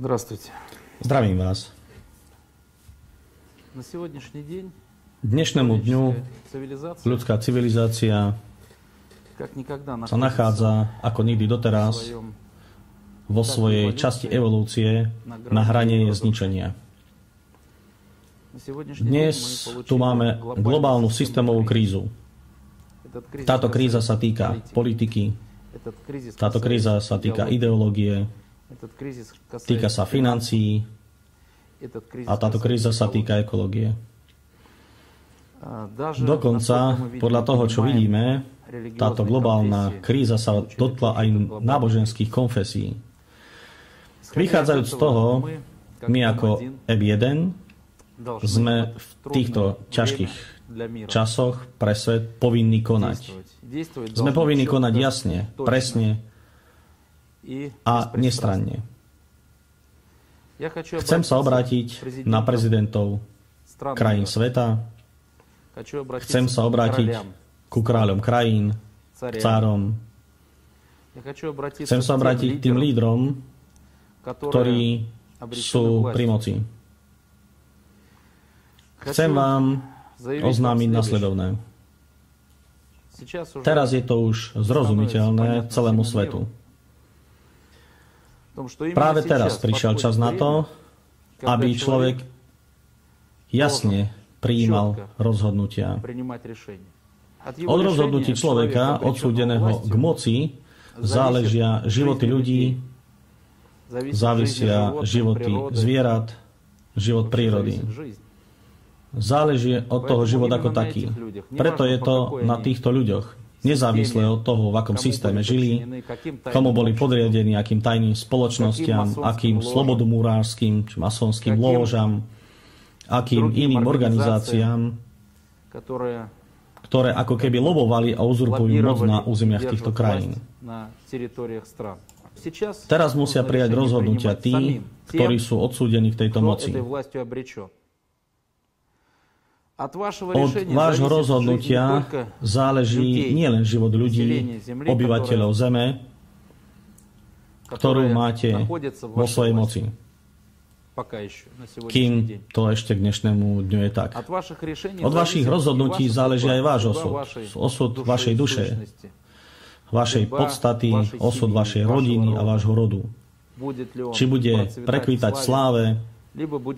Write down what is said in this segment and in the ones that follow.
Здравствуйте. Zdravím vás. На сегодняшний день Dnešnému dňu цивилизация ľudská civilizácia как никогда sa nachádza ako nikdy doteraz vo svojej časti evolúcie na hrane zničenia. Dnes tu máme globálnu systémovú krízu. Táto kríza sa týka politiky, táto kríza sa týka ideológie, týka sa financií a táto kríza sa týka ekológie. Dokonca, podľa toho, čo vidíme, táto globálna kríza sa dotkla aj náboženských konfesí. Vychádzajúc z toho, my ako EB1 sme v týchto ťažkých časoch pre svet povinní konať. Sme povinní konať jasne, presne a nestranne. Chcem sa obrátiť na prezidentov krajín sveta, chcem sa obrátiť ku kráľom krajín, k cárom, chcem sa obrátiť k tým lídrom, ktorí sú pri moci. Chcem vám oznámiť nasledovné. Teraz je to už zrozumiteľné celému svetu. Práve teraz prišiel čas na to, aby človek jasne prijímal rozhodnutia. Od rozhodnutí človeka, odsúdeného k moci, záležia životy ľudí, závisia životy zvierat, život prírody. Záleží od toho život ako taký. Preto je to na týchto ľuďoch. Nezávisle od toho, v akom systéme žili, komu boli podriadení, akým tajným spoločnostiam, akým slobodomurárským či masonským lôžam, akým iným organizáciám, ktoré ako keby lobovali a uzurpujú moc na územiach týchto krajín. Teraz musia prijať rozhodnutia tí, ktorí sú odsúdení k tejto moci. Od vášho rozhodnutia záleží nielen život ľudí, obyvateľov Zeme, ktorú máte vo svojej moci. Kým to ešte k dnešnému dňu je tak. Od vašich rozhodnutí záleží aj váš osud. Osud vašej duše, vašej podstaty, osud vašej rodiny a vášho rodu. Či bude prekvítať v sláve,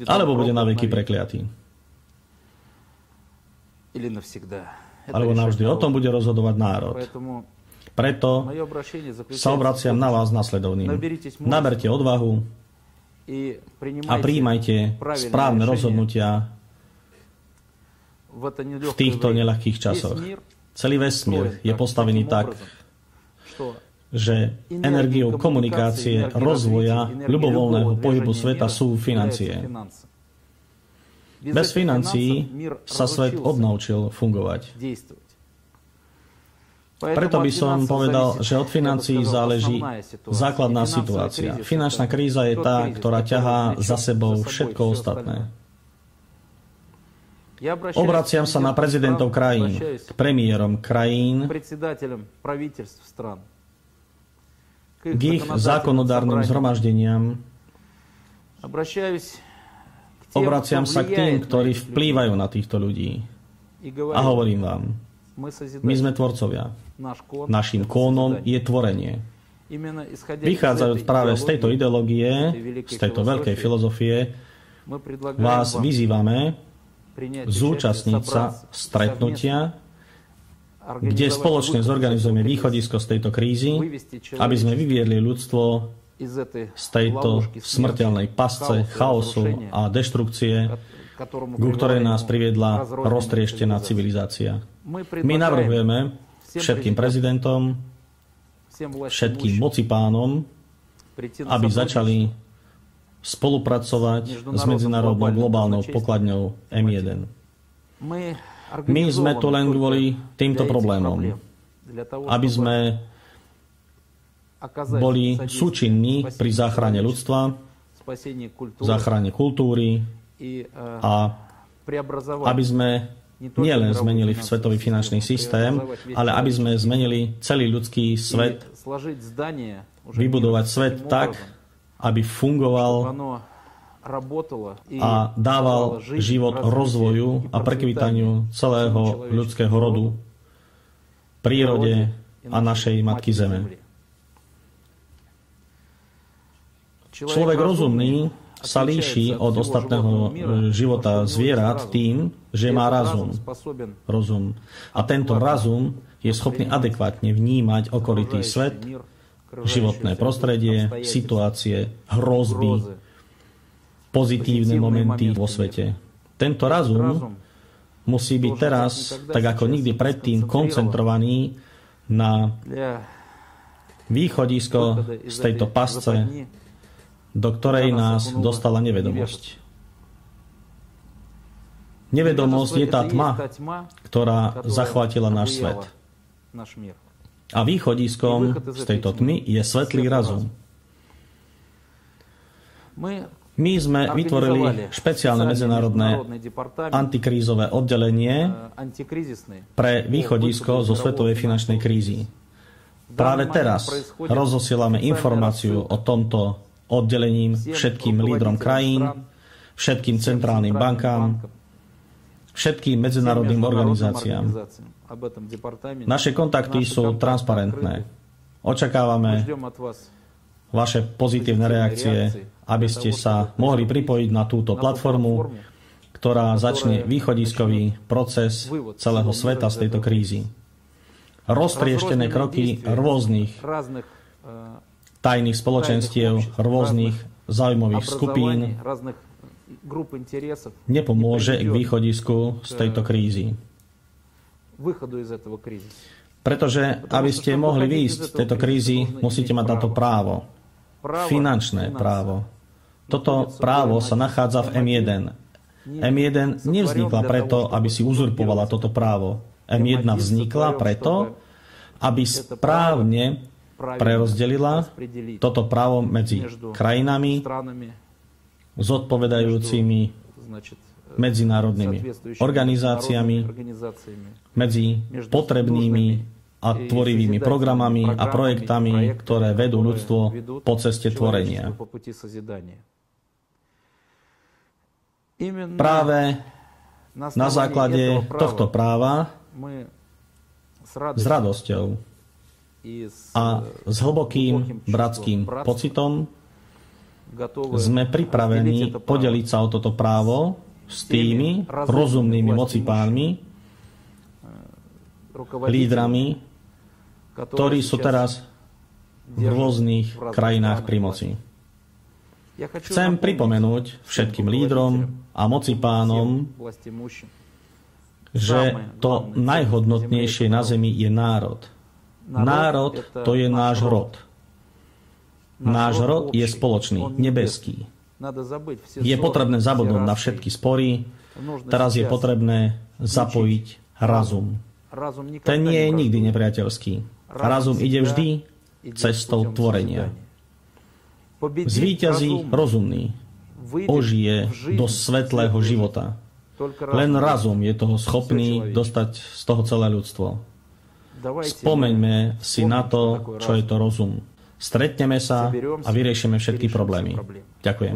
alebo bude na veky prekliatý. Alebo navždy. O tom bude rozhodovať národ. Preto sa obraciam na vás nasledovným. Naberte odvahu a prijímajte správne rozhodnutia v týchto neľahkých časoch. Celý vesmír je postavený tak, že energiou komunikácie, rozvoja, ľubovoľného pohybu sveta sú financie. Bez financií sa svet odnaučil fungovať. Preto by som povedal, že od financií záleží základná situácia. Finančná kríza je tá, ktorá ťahá za sebou všetko ostatné. Obraciam sa na prezidentov krajín, k premiérom krajín, k ich zákonodárnym zhromaždeniam. Obraciam sa k tým, ktorí vplývajú na týchto ľudí. A hovorím vám, my sme tvorcovia. Naším kónom je tvorenie. Vychádzajúc práve z tejto ideológie, z tejto veľkej filozofie, vás vyzývame zúčastniť sa stretnutia, kde spoločne zorganizujeme východisko z tejto krízy, aby sme vyviedli ľudstvo z tejto smrteľnej pasce, chaosu a deštrukcie, ku ktorej nás priviedla roztrieštená civilizácia. My navrhujeme všetkým prezidentom, všetkým mocipánom, aby začali spolupracovať s medzinárodnou globálnou pokladňou M1. My sme tu len kvôli týmto problémom, aby sme boli súčinní pri záchrane ľudstva, záchrane kultúry a aby sme nielen zmenili svetový finančný systém, ale aby sme zmenili celý ľudský svet, vybudovať svet tak, aby fungoval a dával život rozvoju a prekvitaniu celého ľudského rodu, prírode a našej Matky Zeme. Človek rozumný sa líši od ostatného života zvierat tým, že má rozum. A tento razum je schopný adekvátne vnímať okolitý svet, životné prostredie, situácie, hrozby, pozitívne momenty vo svete. Tento razum musí byť teraz, tak ako nikdy predtým, koncentrovaný na východisko z tejto pasce, do ktorej nás dostala nevedomosť. Nevedomosť je tá tma, ktorá zachvátila náš svet. A východiskom z tejto tmy je svetlý razum. My sme vytvorili špeciálne medzinárodné antikrízové oddelenie pre východisko zo svetovej finančnej krízy. Práve teraz rozosielame informáciu o tomto oddelením všetkým lídrom krajín, všetkým centrálnym bankám, všetkým medzinárodným organizáciám. Naše kontakty sú transparentné. Očakávame vaše pozitívne reakcie, aby ste sa mohli pripojiť na túto platformu, ktorá začne východiskový proces celého sveta z tejto krízy. Roztrieštené kroky rôznych tajných spoločenstiev, rôznych záujmových skupín nepomôže k východisku z tejto krízy. Pretože, aby ste mohli výjsť z tejto krízy, musíte mať na to právo. Finančné právo. Toto právo sa nachádza v M1. M1 nevznikla preto, aby si uzurpovala toto právo. M1 vznikla preto, aby správne prerozdelila toto právo medzi krajinami, zodpovedajúcimi medzinárodnými organizáciami, medzi potrebnými a tvorivými programami a projektami, ktoré vedú ľudstvo po ceste tvorenia. Práve na základe tohto práva s radosťou a s hlbokým bratským pocitom sme pripravení podeliť sa o toto právo s tými rozumnými mocipánmi, lídrami, ktorí sú teraz v rôznych krajinách pri moci. Chcem pripomenúť všetkým lídrom a mocipánom, že to najhodnotnejšie na zemi je národ. Národ to je náš rod. Náš rod je spoločný, nebeský. Je potrebné zabudnúť na všetky spory, teraz je potrebné zapojiť razum. Ten nie je nikdy nepriateľský. Razum ide vždy cestou tvorenia. Zvíťazí rozumný. Ožije do svetlého života. Len razum je toho schopný dostať z toho celé ľudstvo. Spomeňme si na to, čo je to rozum. Stretneme sa a vyriešime všetky problémy. Ďakujem.